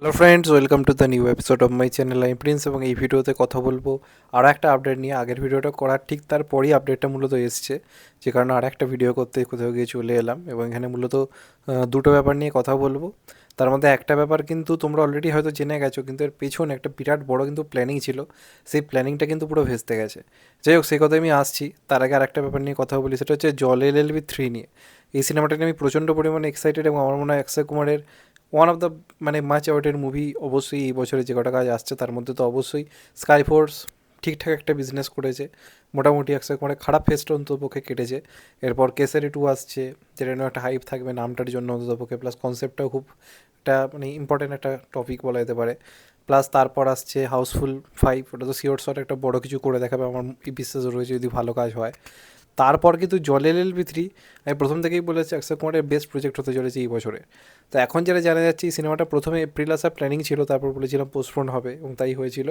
Hello friends, welcome to the new episode of my channel. আমি Prince এবং এই ভিডিওতে কথা বলবো আরও একটা আপডেট নিয়ে। আগের ভিডিওটা করার ঠিক তারপরই আপডেটটা মূলত এসছে, যে কারণে আর একটা ভিডিও করতে কোথাও গিয়ে চলে এলাম এবং এখানে মূলত দুটো ব্যাপার নিয়ে কথা বলবো। তার মধ্যে একটা ব্যাপার কিন্তু তোমরা অলরেডি হয়তো জেনে গেছো, কিন্তু এর পেছনে একটা বিরাট বড় কিন্তু প্ল্যানিং ছিল। সেই প্ল্যানিংটা কিন্তু পুরো ভেস্তে গেছে। যাই হোক, সেই কথায় আমি আসছি। তার আগে আর একটা ব্যাপার নিয়ে কথা বলি, সেটা হচ্ছে জল এলএলবি 3 নিয়ে। এই সিনেমাটা নিয়ে আমি প্রচণ্ড পরিমাণে এক্সাইটেড এবং আমার মনে হয় অক্ষয় কুমারের ওয়ান অফ দ্য মাচ অ্যাওয়ার্ডের মুভি অবশ্যই এই বছরে যে কটা কাজ আসছে তার মধ্যে তো অবশ্যই স্কাই ফোর্স ঠিকঠাক একটা বিজনেস করেছে। মোটামুটি অক্ষয় কুমারের খারাপ ফেসটা অন্ততপক্ষে কেটেছে। এরপর কেসারি 2 আসছে, যেটা নিয়ে একটা হাইপ থাকবে নামটার জন্য অন্ততপক্ষে, প্লাস কনসেপ্টটাও খুব একটা ইম্পর্টেন্ট একটা টপিক বলা যেতে পারে। প্লাস তারপর আসছে হাউসফুল 5, ওটা তো শিওর শট একটা বড় কিছু করে দেখাবে, আমার বিশ্বাস রয়েছে যদি ভালো কাজ হয়। তারপর কিন্তু জল এলএলবি 3 আমি প্রথম থেকেই বলেছি অক্ষয় কুমারের বেস্ট প্রজেক্ট হতে চলেছে এই বছরে। তো এখন যেটা জানা যাচ্ছে, এই সিনেমাটা প্রথমে এপ্রিল আসার প্ল্যানিং ছিল, তারপর বলেছিলাম পোস্টপোন হবে এবং তাই হয়েছিল।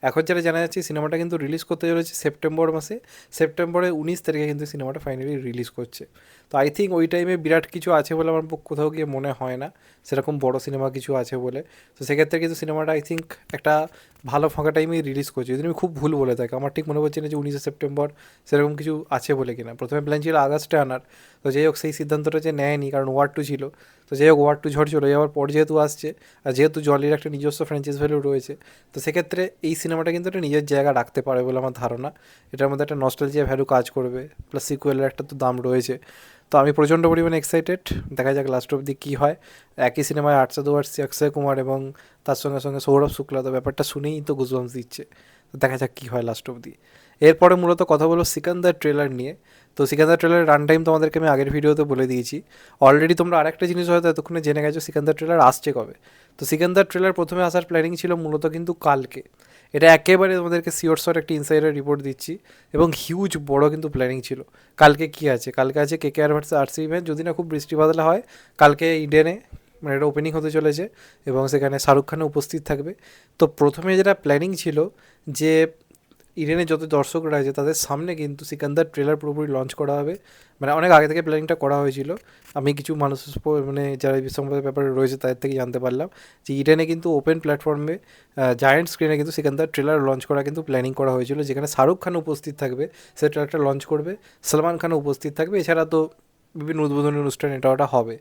এখন যেটা জানা যাচ্ছে, সিনেমাটা কিন্তু রিলিজ করতে চলেছে সেপ্টেম্বর মাসে। সেপ্টেম্বরের 19 তারিখে কিন্তু সিনেমাটা ফাইনালি রিলিজ করছে। তো আই থিঙ্ক ওই টাইমে বিরাট কিছু আছে বলে আমার কোথাও গিয়ে মনে হয় না সেরকম বড় সিনেমা কিছু আছে বলে। তো সেক্ষেত্রে কিন্তু সিনেমাটা আই থিঙ্ক একটা ভালো ফাঁকা টাইমেই রিলিজ করছে, যদি আমি খুব ভুল বলে থাকি। আমার ঠিক মনে পড়ছে না যে 19 সেপ্টেম্বর সেরকম কিছু আছে বলে কিনা। প্রথমে প্ল্যান ছিল আগস্টে আনার, তো যাই হোক সেই সিদ্ধান্তটা যে নেয়নি, কারণ ওয়ার 2 ছিল। তো যাই হোক, ওয়ার 2 ঝড় চলে যাওয়ার পর যেহেতু আসছে, আর যেহেতু জলির একটা নিজস্ব ফ্র্যাঞ্চাইজ ভ্যালু রয়েছে, তো সেক্ষেত্রে এই সিনেমাটা কিন্তু একটা নিজের জায়গা রাখতে পারে বলে আমার ধারণা। এটার মধ্যে একটা নস্টালজিয়া ভ্যালু কাজ করবে, প্লাস সিকুয়েলের একটা তো দাম রয়েছে। তো আমি প্রচণ্ড পরিমাণে এক্সাইটেড। দেখা যাক লাস্ট অব্দি কী হয়। একই সিনেমায় আর্টসাদ ওয়ার্সি অক্ষয় কুমার এবং তার সঙ্গে সঙ্গে সৌরভ শুক্লা, তো ব্যাপারটা শুনেই তো গুজবাম্পস দিচ্ছে। তো দেখা যাক কী হয় লাস্ট অব্দি। এরপরে মূলত কথা বলবো সিকান্দার ট্রেলার নিয়ে। তো সিকান্দার ট্রেলারের রান টাইম তোমাদেরকে আমি আগের ভিডিওতে বলে দিয়েছি। অলরেডি তোমরা আরেকটা জিনিস হয়তো এতক্ষণে জেনে গেছো, সিকান্দার ট্রেলার আসছে কবে। তো সিকান্দার ট্রেলার প্রথমে আসার প্ল্যানিং ছিল মূলত কিন্তু কালকে। এটা একেবারে তোমাদেরকে শিওর শট একটা ইনসাইডার রিপোর্ট দিচ্ছি, এবং হিউজ বড় কিন্তু প্ল্যানিং ছিল। কালকে কি আছে, কালকে আছে কেকেআর ভার্সেস আরসিবি ম্যাচ, যদি না খুব বৃষ্টি বাদলা হয়। কালকে ইডেনে এটা ওপেনিং হতে চলেছে এবং সেখানে শাহরুখ খানও উপস্থিত থাকবে। তো প্রথমে যেটা প্ল্যানিং ছিল যে ইডেনে যত দর্শকরা আছে তাদের সামনে কিন্তু সিকান্দার ট্রেলার পুরোপুরি লঞ্চ করা হবে। অনেক আগে থেকে প্ল্যানিংটা করা হয়েছিল। আমি কিছু মানুষের যারা এই সংবাদের ব্যাপারে রয়েছে তাদের থেকে জানতে পারলাম যে ইডেনে কিন্তু ওপেন প্ল্যাটফর্মে জায়ান্ট স্ক্রিনে কিন্তু সিকান্দার ট্রেলার লঞ্চ করা কিন্তু প্ল্যানিং করা হয়েছিল, যেখানে শাহরুখ খান উপস্থিত থাকবে, সে ট্রেলারটা লঞ্চ করবে। সলমান খানও উপস্থিত থাকবে, এছাড়া তো বিভিন্ন উদ্বোধনী অনুষ্ঠান এটা ওটা হবে।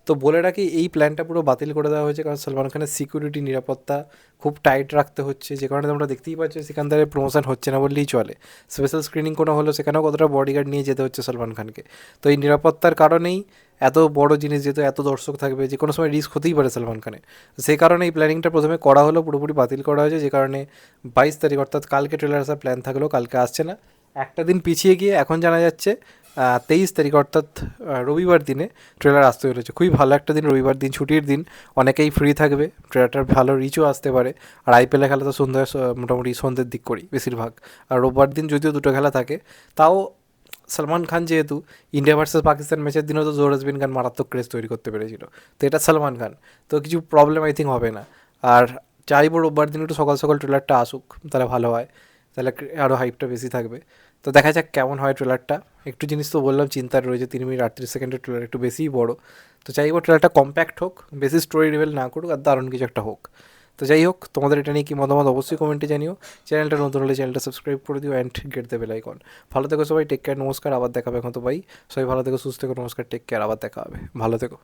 তো বলে রাখি, এই প্ল্যানটা পুরো বাতিল করে দেওয়া হয়েছে, কারণ সলমান খানের সিকিউরিটি নিরাপত্তা খুব টাইট রাখতে হচ্ছে, যে কারণে তোমরা দেখতেই পাচ্ছ সিকান্দারের প্রমোশন হচ্ছে না বললেই চলে। স্পেশাল স্ক্রিনিং কোনো হলো, সেখানেও কতটা বডিগার্ড নিয়ে যেতে হচ্ছে সলমান খানকে। তো এই নিরাপত্তার কারণেই এত বড় জিনিস, যেহেতু এত দর্শক থাকবে, যে কোনো সময় রিস্ক হতেই পারে সলমান খানের। সেই কারণে এই প্ল্যানিংটা প্রথমে করা হলো, পুরোপুরি বাতিল করা হয়েছে, যে কারণে 22 তারিখ অর্থাৎ কালকে ট্রেলার আসার প্ল্যান থাকলেও কালকে আসছে না। একটা দিন পিছিয়ে গিয়ে এখন জানা যাচ্ছে 23 তারিখ অর্থাৎ রবিবার দিনে ট্রেলার আসতে চলেছে। খুবই ভালো একটা দিন, রবিবার দিন, ছুটির দিন, অনেকেই ফ্রি থাকবে, ট্রেলারটার ভালো রিচও আসতে পারে। আর আইপিএলের খেলা তো সন্ধ্যায় মোটামুটি সন্ধ্যের দিক করি বেশিরভাগ। আর রোববার দিন যদিও দুটো খেলা থাকে, তাও সলমান খান যেহেতু ইন্ডিয়া ভার্সেস পাকিস্তান ম্যাচের দিনও তো জোর আসবিন খান মারাত্মক ক্রেজ তৈরি করতে পেরেছিল, তো এটা সলমান খান, তো কিছু প্রবলেম আই থিঙ্ক হবে না। আর চাইবো রোববার দিন একটু সকাল সকাল ট্রেলারটা আসুক, তাহলে ভালো হয়, তাহলে আরও হাইপটা বেশি থাকবে। তো দেখা যাক কেমন হয় ট্রেলারটা। একটু জিনিস তো বললাম চিন্তার রয়েছে, 3 মিনিট 38 সেকেন্ডের ট্রেলার, একটু বেশিই বড়। তো চাইবো ট্রেলারটা কম্প্যাক্ট হোক, বেশি স্টোরি রিভেল না করুক, আর দারুণ কিছু একটা হোক। তো যাই হোক, তোমাদের এটা নিয়ে কি মতামত অবশ্যই কমেন্টে জানিও। চ্যানেলটা নতুন হলে চ্যানেলটা সাবস্ক্রাইব করে দিও and get the bell icon. ভালো থেকো সবাই, টেক কেয়ার, নমস্কার, আবার দেখা হবে এখন তো ভাই। সবাই ভালো থেকো, সুস্থ থেকো, নমস্কার, টেক কেয়ার, আবার দেখা হবে, ভালো থেকো।